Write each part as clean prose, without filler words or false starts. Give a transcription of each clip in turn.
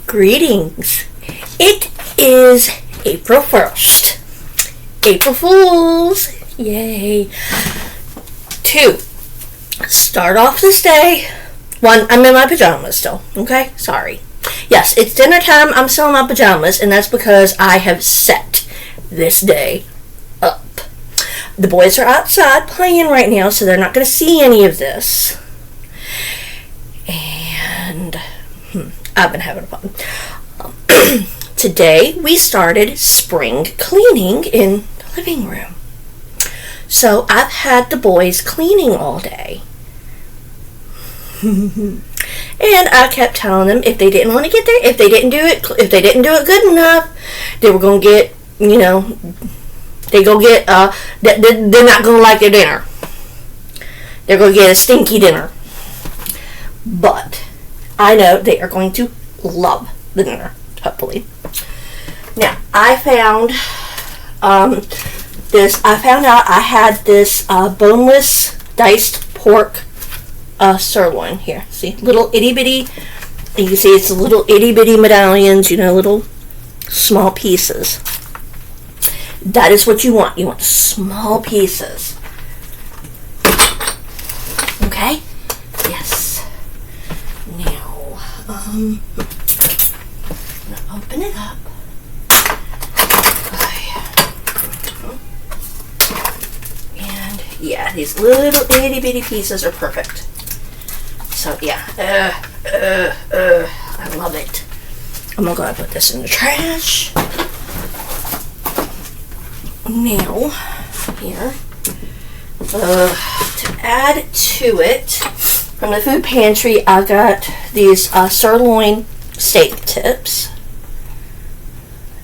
Greetings. It is April 1st. April Fools. Yay. 2. Start off this day. 1. I'm in my pajamas still. Okay? Sorry. Yes, it's dinner time. I'm still in my pajamas, and that's because I have set this day up. The boys are outside playing right now, so they're not going to see any of this. And I've been having fun. Today we started spring cleaning in the living room. So I've had the boys cleaning all day. And I kept telling them if they didn't want to get there, if they didn't do it good enough, they were going to get, they're not going to like their dinner. They're going to get a stinky dinner. But I know they are going to love the dinner, hopefully. Now, I found out I had this boneless diced pork sirloin here. See, little itty bitty, you can see it's little itty bitty medallions, little small pieces. That is what you want. You want small pieces. Okay? Yes. Now, I'm gonna open it up. And yeah, these little itty bitty pieces are perfect. So yeah, I love it. I'm gonna go ahead and put this in the trash. Now, here, to add to it, from the food pantry, I got these sirloin steak tips.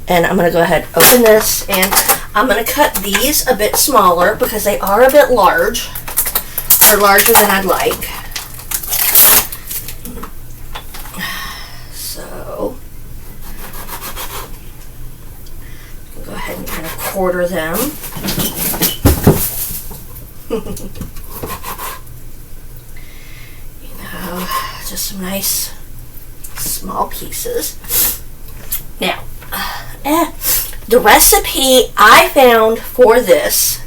And I'm going to go ahead and open this, and I'm going to cut these a bit smaller because they are a bit large. They're larger than I'd like. So, I'll go ahead and kind of quarter them. Just some nice small pieces. Now, the recipe I found for this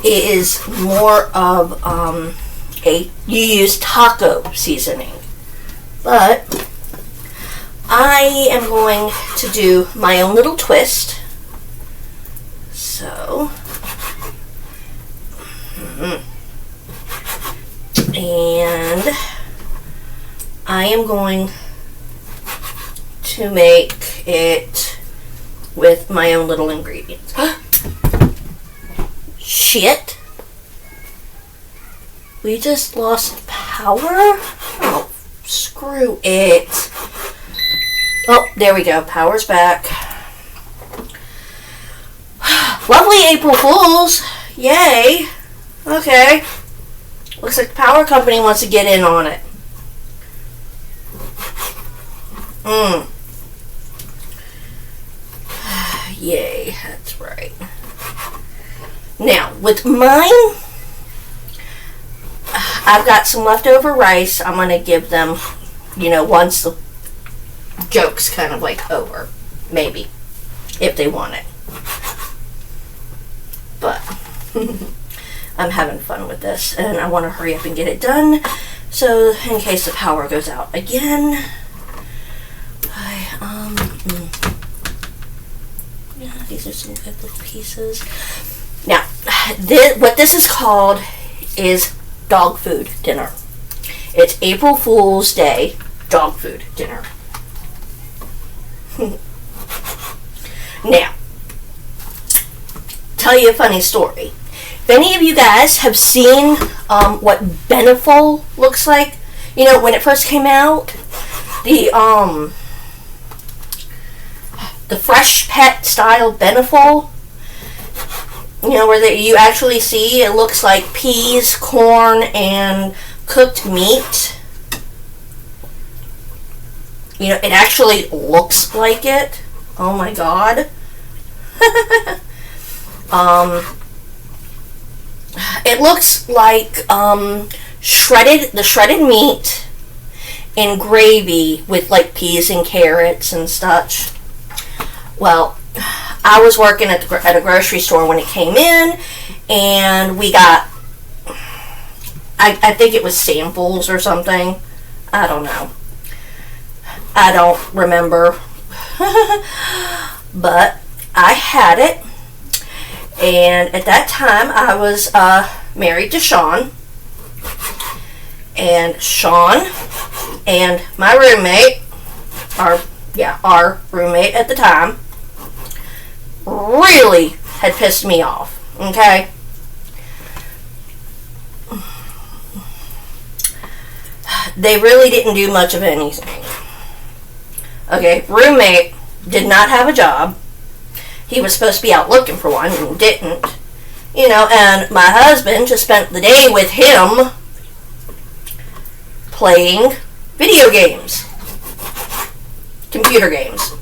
is more of you use taco seasoning, but I am going to do my own little twist. So, and I am going to make it with my own little ingredients. Shit! We just lost power? Oh, screw it. Oh, there we go. Power's back. Lovely April Fools! Yay! Okay. Looks like the power company wants to get in on it. Yay, that's right. Now, with mine, I've got some leftover rice. I'm going to give them, once the joke's kind of like over. Maybe. If they want it. But, I'm having fun with this. And I want to hurry up and get it done. So, in case the power goes out again. Yeah, these are some good little pieces. Now, what this is called is dog food dinner. It's April Fool's Day dog food dinner. Now, tell you a funny story. If any of you guys have seen what Beneful looks like, when it first came out, the Fresh Pet style Beneful, where you actually see it looks like peas, corn, and cooked meat. It actually looks like it. Oh my god. It looks like the shredded meat in gravy with like peas and carrots and such. Well, I was working at a grocery store when it came in, and we got, I think it was samples or something. I don't know. I don't remember. But I had it, and at that time I was married to Sean, and Sean and my roommate, our roommate at the time, really had pissed me off, okay? They really didn't do much of anything. Okay, roommate did not have a job. He was supposed to be out looking for one and didn't. You know, and my husband just spent the day with him playing video games. Computer games.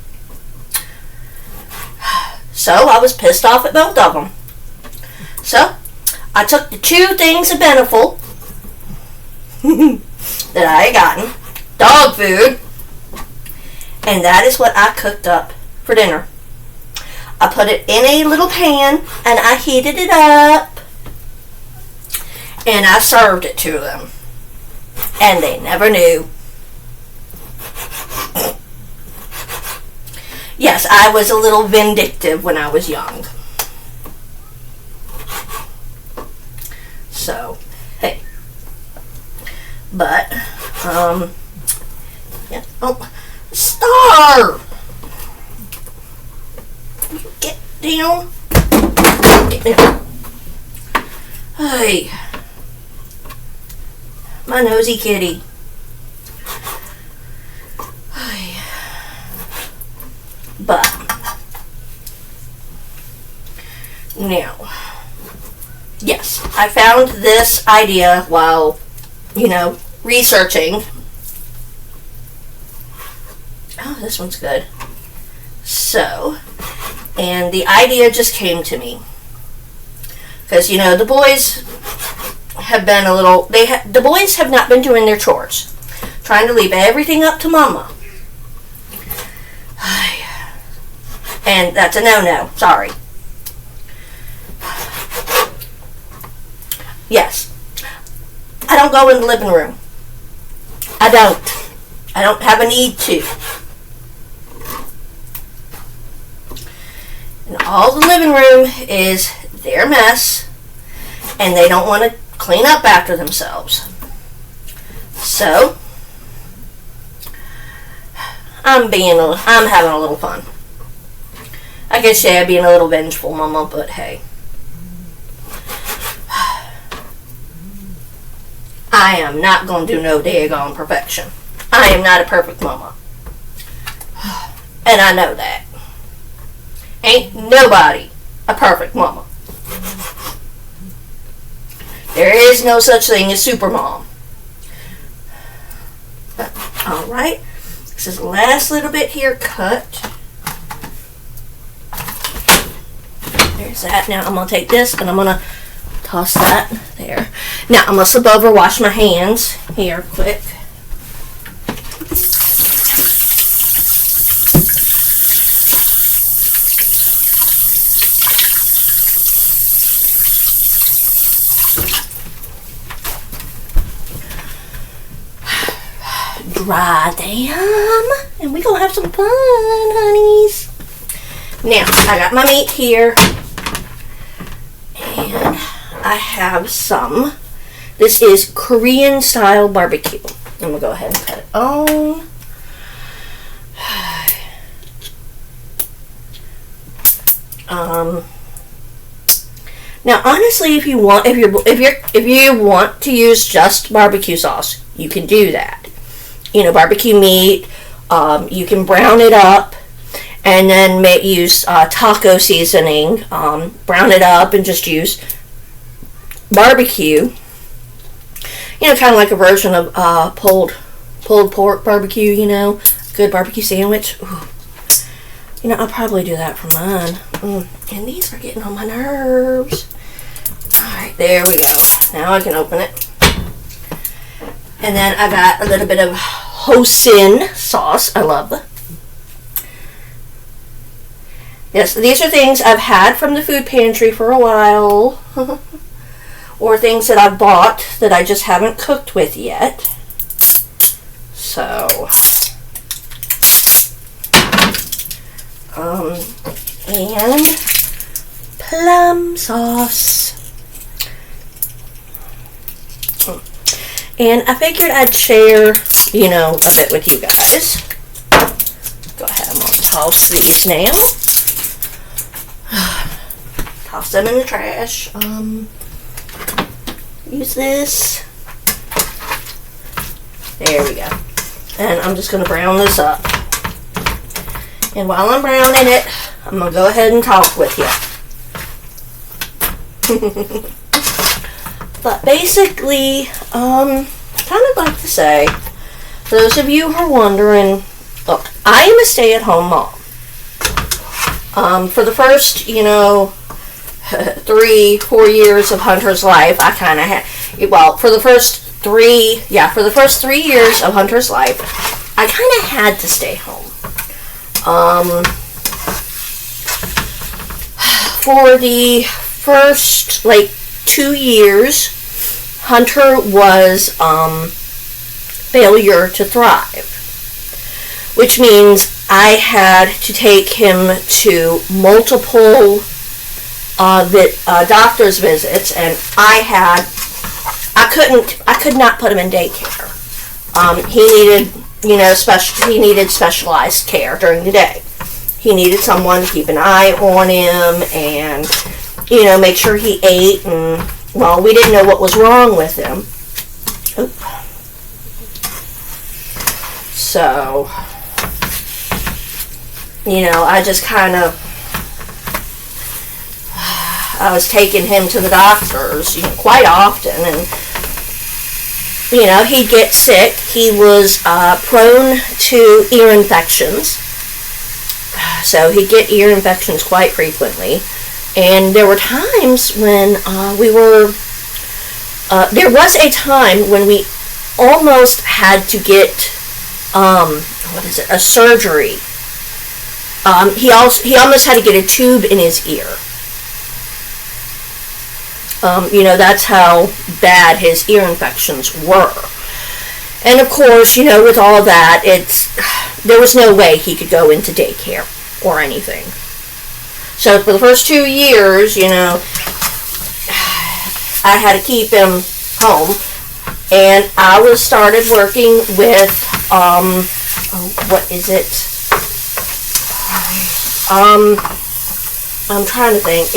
So I was pissed off at both of them. So I took the 2 things of Beneful that I had gotten, dog food, and that is what I cooked up for dinner. I put it in a little pan and I heated it up and I served it to them. And they never knew. Yes, I was a little vindictive when I was young. So, hey. But, yeah. Oh, Star! Get down. Get down. Hey. My nosy kitty. Hey. But, now, yes, I found this idea while, researching. Oh, this one's good. So, and the idea just came to me. Because, the boys have been a little, the boys have not been doing their chores. Trying to leave everything up to Mama. And that's a no-no. Sorry. Yes. I don't go in the living room. I don't have a need to. And all the living room is their mess, and they don't want to clean up after themselves. So, I'm having a little fun. I could say I'm being a little vengeful, Mama, but hey. I am not going to do no daggone perfection. I am not a perfect Mama. And I know that. Ain't nobody a perfect Mama. There is no such thing as super mom. Alright. This is the last little bit here cut. There's that. Now I'm going to take this and I'm going to toss that there. Now I'm going to slip over, wash my hands here quick. Dry them, and we gonna have some fun, honeys. Now I got my meat here, and I have some. This is Korean style barbecue. I'm gonna go ahead and cut it on. Now honestly, if you want to use just barbecue sauce, you can do that. Barbecue meat, you can brown it up and then use taco seasoning, brown it up and just use barbecue. Kind of like a version of pulled pork barbecue, good barbecue sandwich. Ooh. I'll probably do that for mine. And these are getting on my nerves. Alright, there we go. Now I can open it. And then I got a little bit of hoisin sauce. I love it. Yes, these are things I've had from the food pantry for a while. Or things that I've bought that I just haven't cooked with yet. So, and plum sauce. And I figured I'd share, a bit with you guys. Go ahead, I'm going to toss these now. Toss them in the trash. Use this. There we go. And I'm just going to brown this up. And while I'm browning it, I'm going to go ahead and talk with you. But basically, kind of like to say, for those of you who are wondering, look, I am a stay-at-home mom. For the first, 3-4 years of Hunter's life, I kind of had, for the first 3 years of Hunter's life, I kind of had to stay home. For the first, 2 years, Hunter was, failure to thrive, which means I had to take him to multiple doctor's visits, and I could not put him in daycare. He needed specialized care during the day. He needed someone to keep an eye on him and, make sure he ate, and, we didn't know what was wrong with him. Oop. So, I just kind of, I was taking him to the doctors, quite often, and, he'd get sick. He was prone to ear infections, so he'd get ear infections quite frequently, and there were times when there was a time when we almost had to get, a surgery. He almost had to get a tube in his ear. That's how bad his ear infections were. And of course, with all that, there was no way he could go into daycare or anything. So for the first 2 years, I had to keep him home, and I started working with, what is it? I'm trying to think.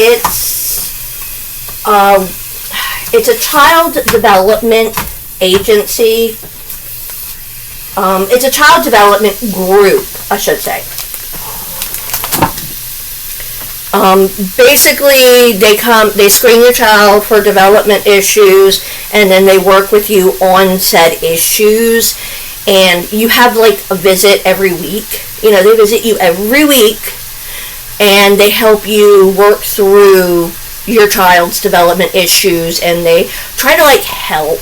It's a child development agency. It's a child development group, I should say. Basically, they screen your child for development issues, and then they work with you on said issues, and you have a visit every week. They visit you every week, and they help you work through your child's development issues, and they try to help.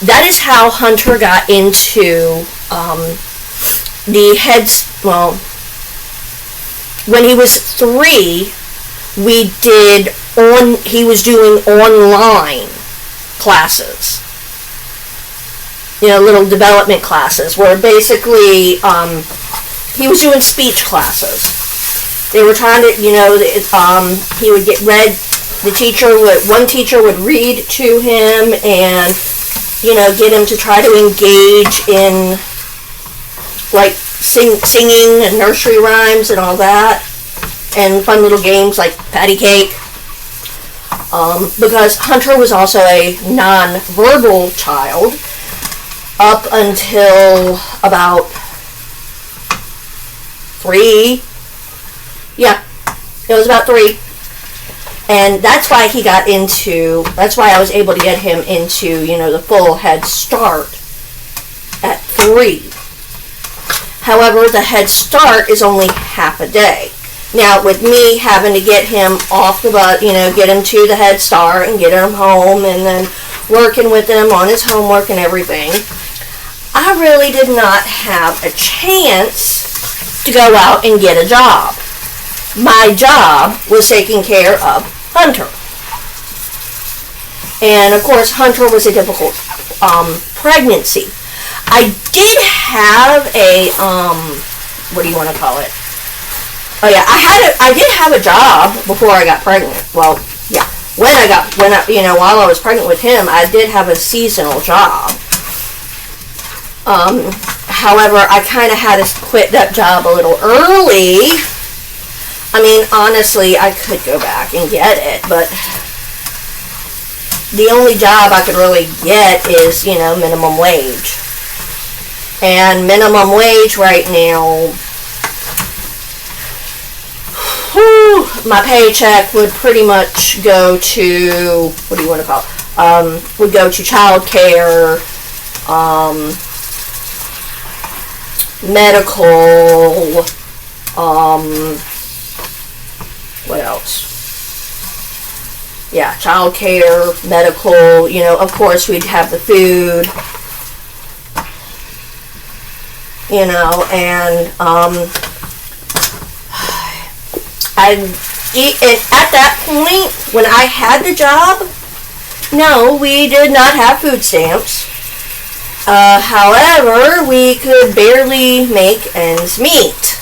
That is how Hunter got into when he was 3, he was doing online classes, little development classes, where basically he was doing speech classes. They were trying to, he would get read, one teacher would read to him and, get him to try to engage in, singing and nursery rhymes and all that, and fun little games like patty cake, because Hunter was also a non-verbal child up until about 3. Yeah, it was about 3. And that's why that's why I was able to get him into, the full Head Start at 3. However, the Head Start is only half a day. Now, with me having to get him off the bus, get him to the Head Start and get him home, and then working with him on his homework and everything, I really did not have a chance to go out and get a job. My job was taking care of Hunter. And of course, Hunter was a difficult pregnancy. I did have a, what do you want to call it? Oh yeah, I did have a job before I got pregnant. Well, yeah, while I was pregnant with him, I did have a seasonal job. However, I kind of had to quit that job a little early. I mean, honestly, I could go back and get it, but the only job I could really get is, minimum wage. And minimum wage right now, my paycheck would pretty much go to, what do you want to call it? Would go to child care, medical, what else? Yeah, child care, medical, of course we'd have the food, and at that point, when I had the job, no, we did not have food stamps. However, we could barely make ends meet.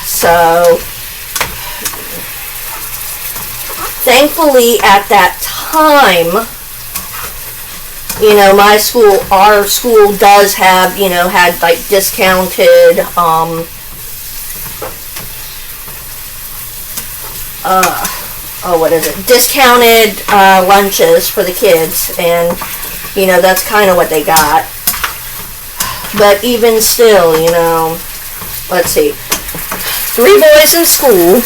So, thankfully at that time, our school does have, had like discounted, discounted lunches for the kids, and, that's kind of what they got. But even still, let's see, 3 boys in school.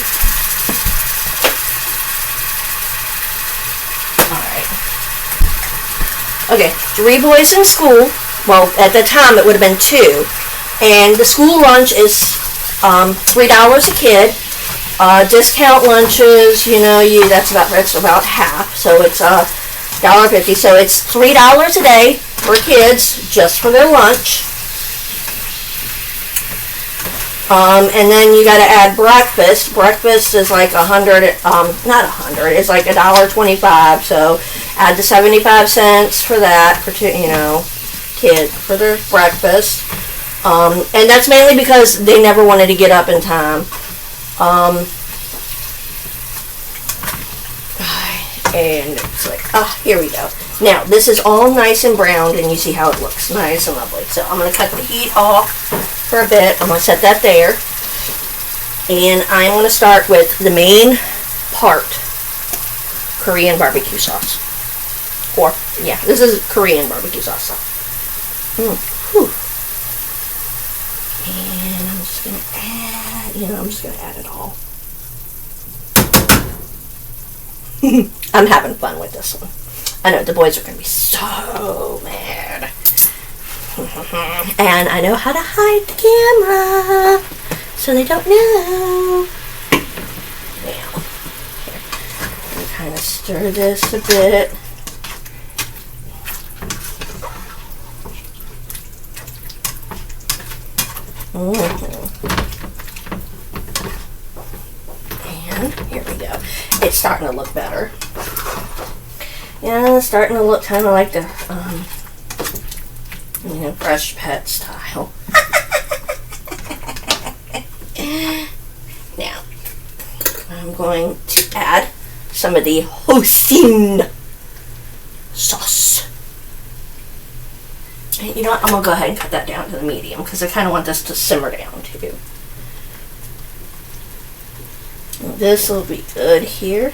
Okay, 3 boys in school. Well, at the time it would have been 2. And the school lunch is $3 a kid. Discount lunches, that's about half. So it's $1.50. So it's $3 a day for kids just for their lunch. And then you got to add breakfast. Breakfast is like it's like $1.25. So add the 75 cents for that for kids for their breakfast. And that's mainly because they never wanted to get up in time. And it's like, here we go. Now this is all nice and browned, and you see how it looks nice and lovely. So I'm going to cut the heat off for a bit. I'm going to set that there, and I'm going to start with the main part, Korean barbecue sauce. Or, yeah, this is Korean barbecue sauce. And I'm just going to add, it all. I'm having fun with this one. I know the boys are going to be so mad. And I know how to hide the camera, so they don't know. Now, here, I'm going to kind of stir this a bit. And here we go. It's starting to look better. Yeah, it's starting to look kind of like the Fresh Pet style. Now, I'm going to add some of the hoisin sauce. And you know what? I'm going to go ahead and cut that down to the medium because I kind of want this to simmer down too. This will be good here.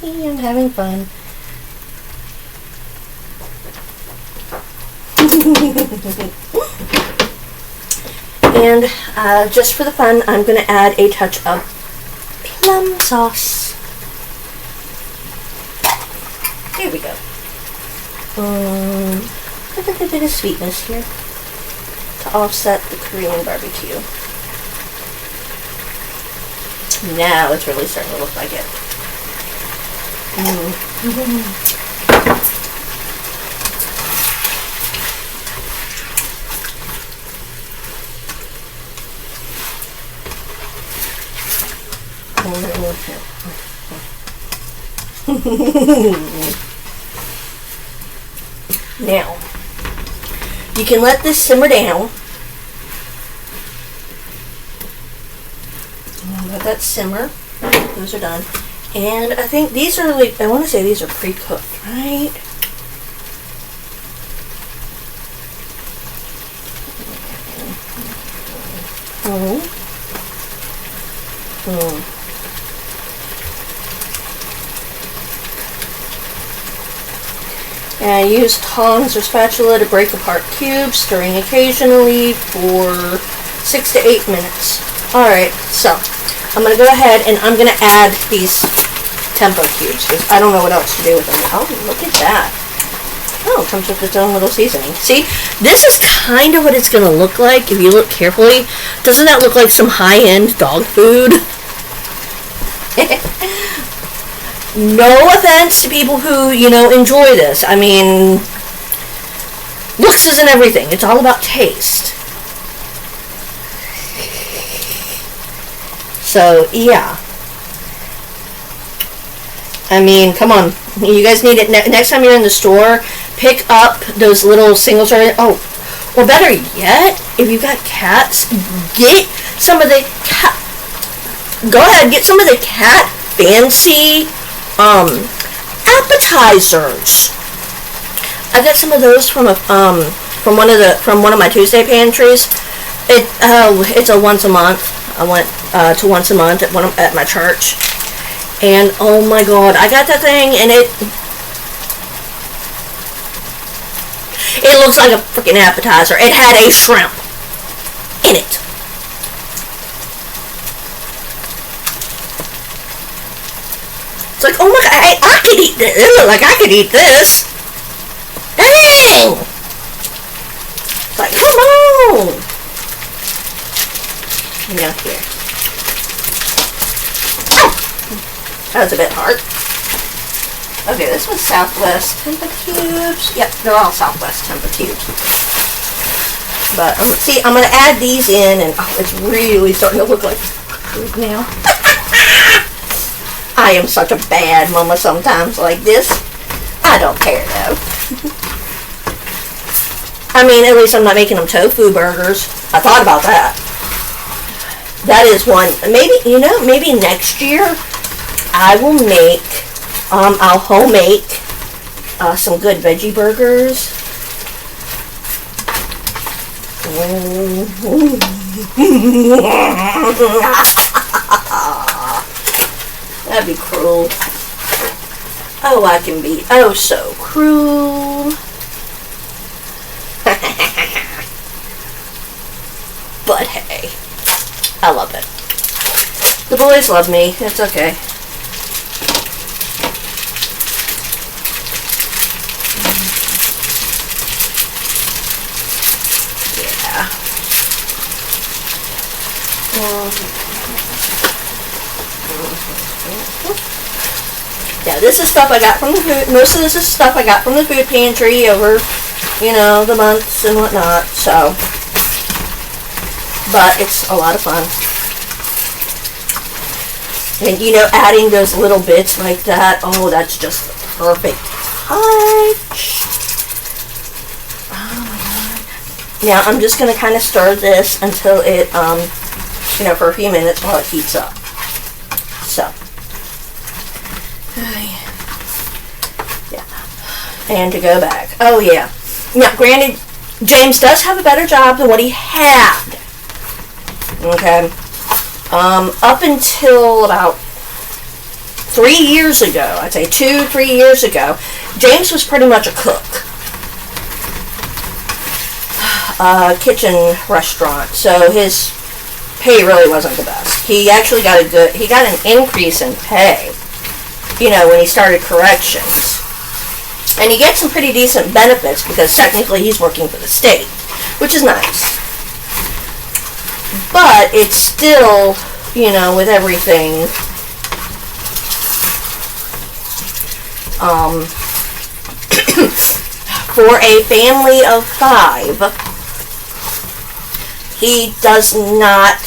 I'm having fun. And just for the fun, I'm going to add a touch of plum sauce. There we go. A little bit of sweetness here to offset the Korean barbecue. Now it's really starting to look like it. Now, you can let this simmer down. Let that simmer. Those are done. And I think these are like, I want to say these are pre-cooked, right? And I use tongs or spatula to break apart cubes, stirring occasionally for 6 to 8 minutes. Alright, so I'm going to go ahead and I'm going to add these tempo cubes because I don't know what else to do with them. Oh, look at that. Oh, it comes with its own little seasoning. See, this is kind of what it's going to look like if you look carefully. Doesn't that look like some high-end dog food? No offense to people who, enjoy this. I mean, looks isn't everything. It's all about taste. So, yeah. I mean, come on. You guys need it. Next time you're in the store, pick up those little single serve. Oh, or better yet, if you've got cats, get some of the cat. Go ahead, get some of the cat fancy appetizers. I got some of those from one of my Tuesday pantries. It's a once a month. I went to once a month at my church, and oh my god, I got that thing, and it looks like a freaking appetizer. It had a shrimp in it. It's like, oh my god, I could eat this. It looked like I could eat this. Dang! It's like, come on! Now here. Oh! That was a bit hard. Okay, this was Southwest Tempa cubes. Yep, they're all Southwest Tempa cubes. But, see, I'm going to add these in, and it's really starting to look like food now. I am such a bad mama sometimes like this. I don't care though. I mean, at least I'm not making them tofu burgers. I thought about that. That is one. Maybe next year I will make, I'll home make some good veggie burgers. That'd be cruel. Oh, I can be oh so cruel. But hey, I love it. The boys love me. It's okay. Yeah. Yeah, this is stuff I got from the food. Most of this is stuff I got from the food pantry over, the months and whatnot. So, but it's a lot of fun. And adding those little bits like that. Oh, that's just the perfect touch. Oh my god. Now I'm just gonna kind of stir this until it, for a few minutes while it heats up. So. Yeah. And to go back. Oh, yeah. Now, granted, James does have a better job than what he had. Okay. Up until about 3 years ago, I'd say 2-3 years ago, James was pretty much a cook. Kitchen restaurant. So his pay really wasn't the best. He actually got an increase in pay. When he started corrections. And he gets some pretty decent benefits because technically he's working for the state, which is nice. But it's still with everything. For a family of 5, he does not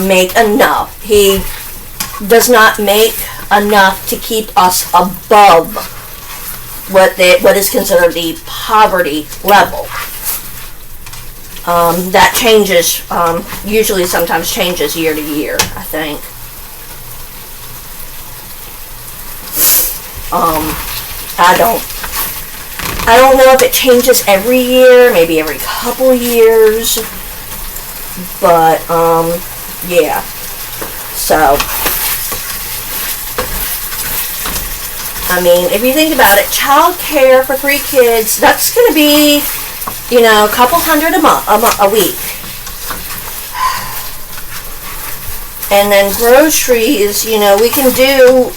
make enough. He does not make enough to keep us above what is considered the poverty level. That changes, usually sometimes changes year to year, I think. I don't know if it changes every year, maybe every couple years, but, yeah. So, I mean, if you think about it, child care for 3 kids, that's going to be, a couple hundred a week. And then groceries, we can do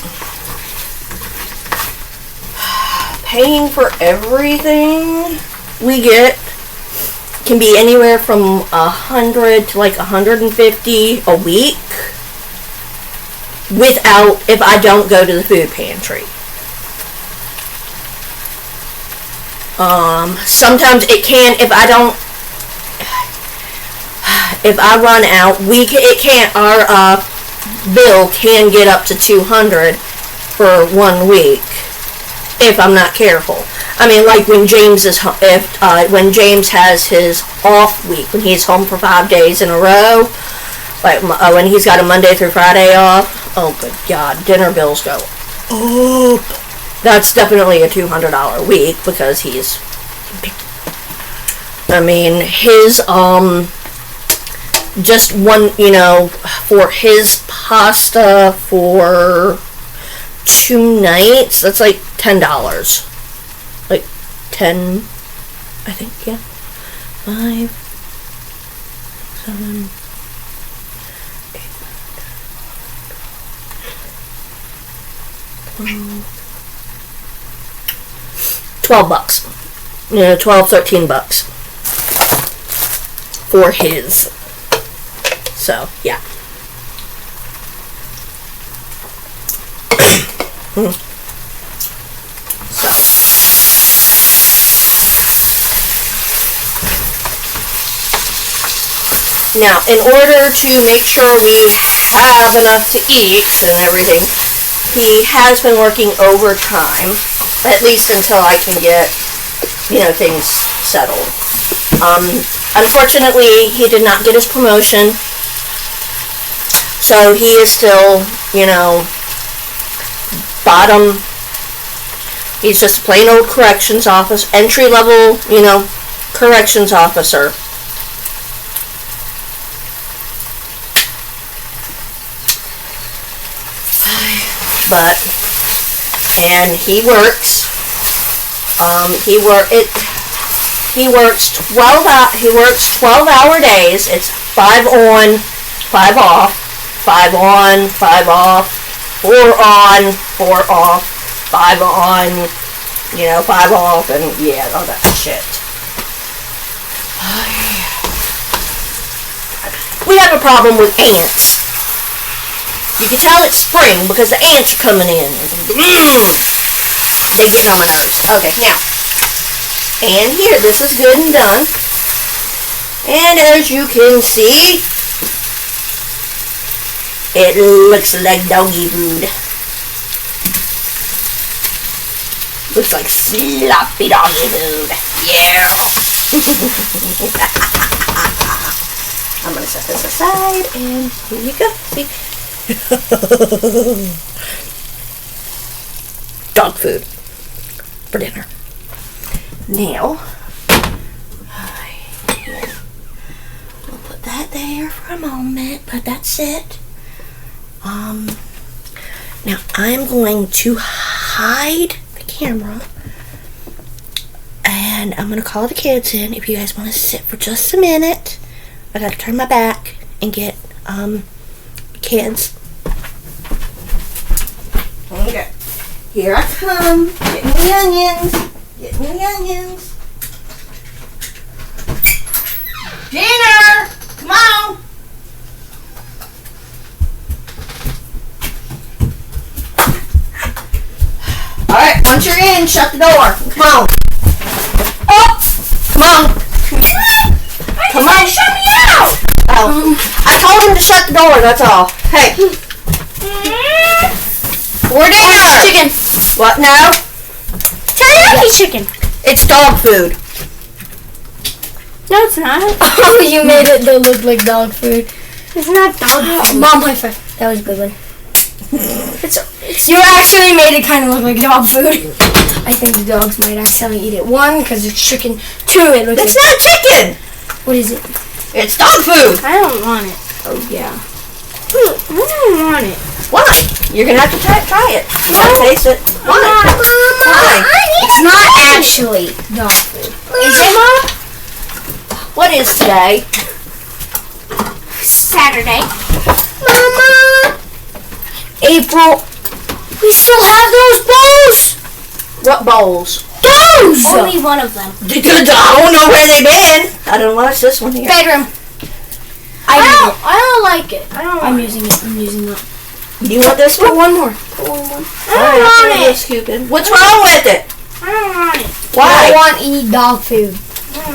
paying for everything we get can be anywhere from 100 to like 150 a week if I don't go to the food pantry. Sometimes it can, if I run out, our bill can get up to 200 for 1 week if I'm not careful. I mean, like when James when James has his off week, when he's home for 5 days in a row, like when he's got a Monday through Friday off, oh good God, dinner bills go up. That's definitely a $200 week because his, just one, for his pasta for 2 nights, that's like $10. Like 10, I think, yeah. 5, 7, 8, 12 bucks. 12, 13 bucks for his. So, yeah. Now, in order to make sure we have enough to eat and everything, he has been working overtime, at least until I can get, things settled. Unfortunately, he did not get his promotion, so he is still, bottom. He's just a plain old corrections officer, entry level, corrections officer. And he works. He works 12-hour days. It's 5 on, 5 off, 5 on, 5 off, 4 on, 4 off, 5 on, 5 off, and yeah, all that shit. We have a problem with ants. You can tell it's spring because the ants are coming in. They get on my nerves. Okay, now. And here, this is good and done. And as you can see, it looks like doggy food. Looks like sloppy doggy food. Yeah. I'm going to set this aside and here you go. See? Dog food for dinner. Now, we'll put that there for a moment, but that's it. Now I'm going to hide the camera and I'm going to call the kids in. If you guys want to sit for just a minute, I got to turn my back and get kids. Okay, here I come. Get me the onions. Get me the onions. Dinner! Come on! once you're in, shut the door. Come on. Oh, come on. Come on. Shut me out. Oh, I told him to shut the door. That's all. Hey. For dinner. Chicken. What now? Teriyaki chicken. It's dog food. No, it's not. Oh, you made it look like dog food. It's not dog food. Mom, high five. That was a good one. You actually made it kind of look like dog food. I think the dogs might accidentally eat it. One, because it's chicken. Two, it looks It's not chicken. What is it? It's dog food. I don't want it. Oh, yeah. I don't want it. Why? You're gonna have to try it. Taste it. Why? Why? It's not actually dog food. Is it, Mom? What is today? Saturday. Mama! April, we still have those bowls! What bowls? Those! Only one of them. I don't know where they've been. I don't watch this one here. Bedroom. I don't like it. I'm using it. I'm using it. You want this Put one? one more. I don't want it. Cupid. What's wrong with it? I don't want it. I Why? want to eat dog food.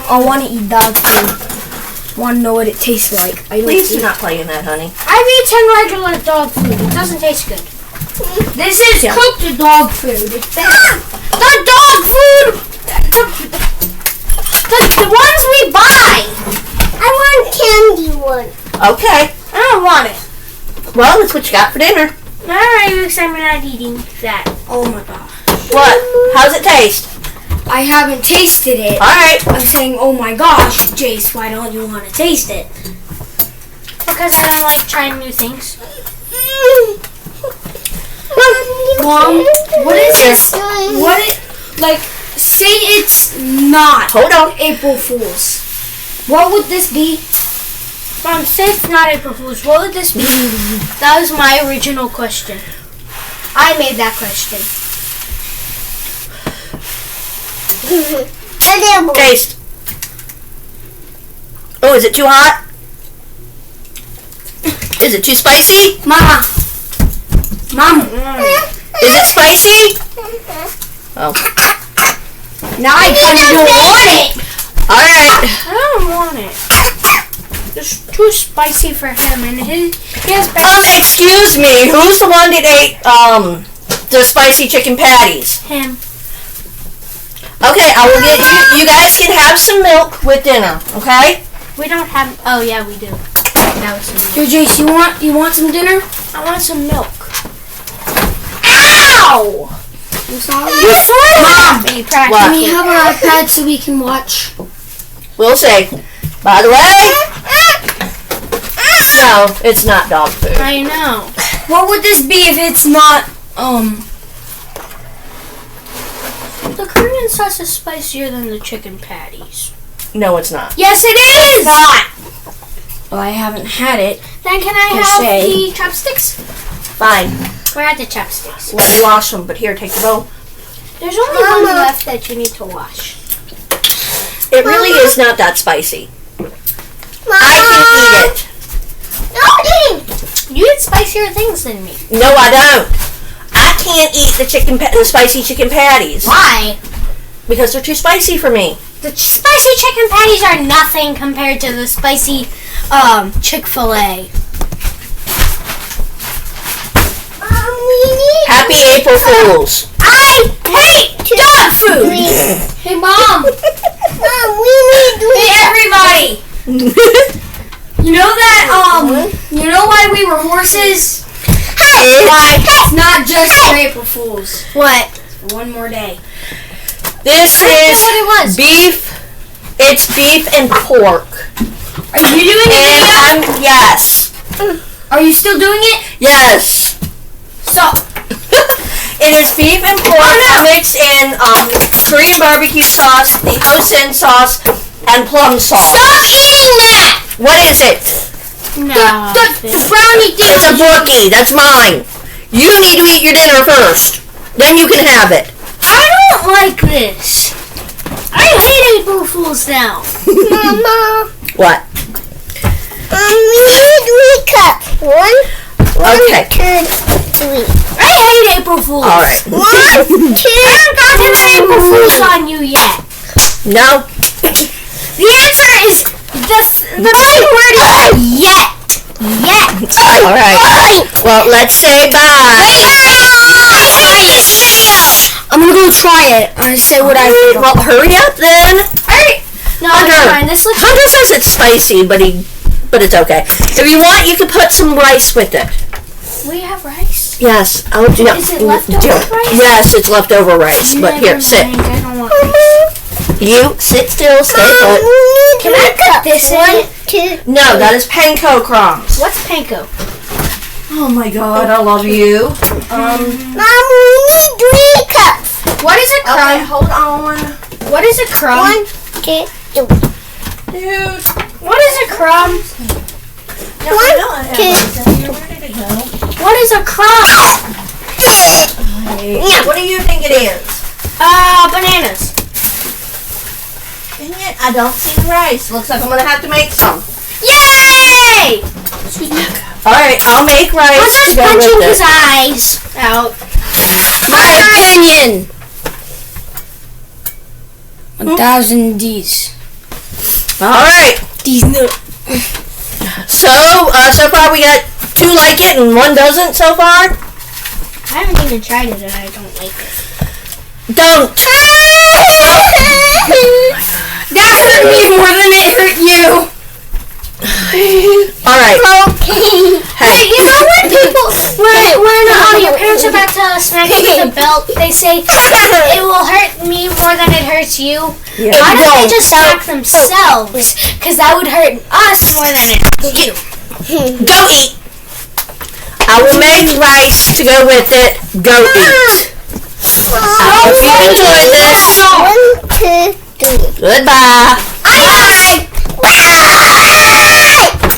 I want to eat dog food. Want to know what it tastes like. Please do not play in that, honey. I've eaten regular dog food. It doesn't taste good. This is Yeah. cooked dog food. The dog food. The ones we buy. I want candy one. Okay. I don't want it. Well, that's what you got for dinner. Alright, because I'm not eating that. Oh my god. What? How's it taste? I haven't tasted it. Alright. I'm saying, oh my gosh, Jace, why don't you want to taste it? Because I don't like trying new things. Mom, what is this? What it, like, say it's not Hold on. April Fool's. What would this be? Mom, say it's not April Fool's. What would this be? That was my original question. I made that question. Taste. Oh, is it too hot? Is it too spicy? Mama. Mom. Is it spicy? Oh. Now I kind of don't want it. Alright. I don't want it. It's too spicy for him, and he has Excuse me. Who's the one that ate, the spicy chicken patties? him. Okay, I will get you. You guys can have some milk with dinner, okay? We don't have. Oh yeah, we do. That was some milk. Here, Jace, you want some dinner? I want some milk. Ow! I'm sorry. You swear? Mom, Be practicing. What? can we have our iPad so we can watch? We'll see. By the way, no, it's not dog food. I know. What would this be if it's not, The Korean sauce is spicier than the chicken patties. No, it's not. Yes, it is! Not. Well, I haven't had it. Then can I Per have se. the chopsticks? Fine. Where are the chopsticks? Let me wash them, but here, take the bowl. There's only one left that you need to wash. It really is not that spicy. I can eat it. You eat spicier things than me. No, I don't. I can't eat the the spicy chicken patties Why? because they're too spicy for me. The spicy chicken patties are nothing compared to the spicy Chick-fil-A. Happy April Fools. I hate dog food. Hey, Mom! Hey, everybody. You know that, you know why we were horses? Why? It's not just for April Fools. What? One more day. This I is forget what it was. beef. It's beef and pork. Are you doing And it? yes. Are you still doing it? Yes. So, It is beef and pork mixed in Korean barbecue sauce, the hoisin sauce, and plum sauce. stop eating that! What is it? No. The brownie thing. It's a bookie. That's mine. You need to eat your dinner first. Then you can have it. I don't like this. I hate April Fools now. Mama, What? we need 3 cups. One, Okay. two, 3. I hate April Fools. All right. 1, 2, I haven't gotten an April Fools on you yet. No. The answer is the main word is yet. Yet. All right. Well, let's say bye. I'm gonna go try it. I say what I think. Well, hurry up then. Alright. No, Hunter. it's fine. This looks Hunter says it's spicy, but it's okay. If you want, you can put some rice with it. We have rice. Yes, I'll do. Is it leftover rice? Yes, it's leftover rice. But here, sit. I don't want rice. You sit still. Stay put. Can I cut this in? 2. No, that is panko crumbs. What's panko? Oh my God, I love you. Mom, we need 3 cups. What is a crumb? Hold on. What is a crumb? 1, 2, 3. Dude. What is a crumb? What is a crumb? What do you think it is? Bananas. Dang it, I don't see the rice. Looks like I'm gonna have to make some. Yay! Alright, I'll make rice. Hunter's to go punching with his it. eyes out. My opinion. 1,000 D's. Alright, These no. so far we got 2 like it and 1 doesn't so far. I haven't even tried it and I don't like it. Don't. That hurt me more than it hurt you. Alright. Hey, you know when people, when your parents are about to smack you with a belt, they say it will hurt me more than it hurts you. Yeah. Why don't they just smack themselves? Because that would hurt us more than it hurts you. Go eat. I will make rice to go with it. Go eat. I hope you enjoyed this. 1, 2, 3. Goodbye.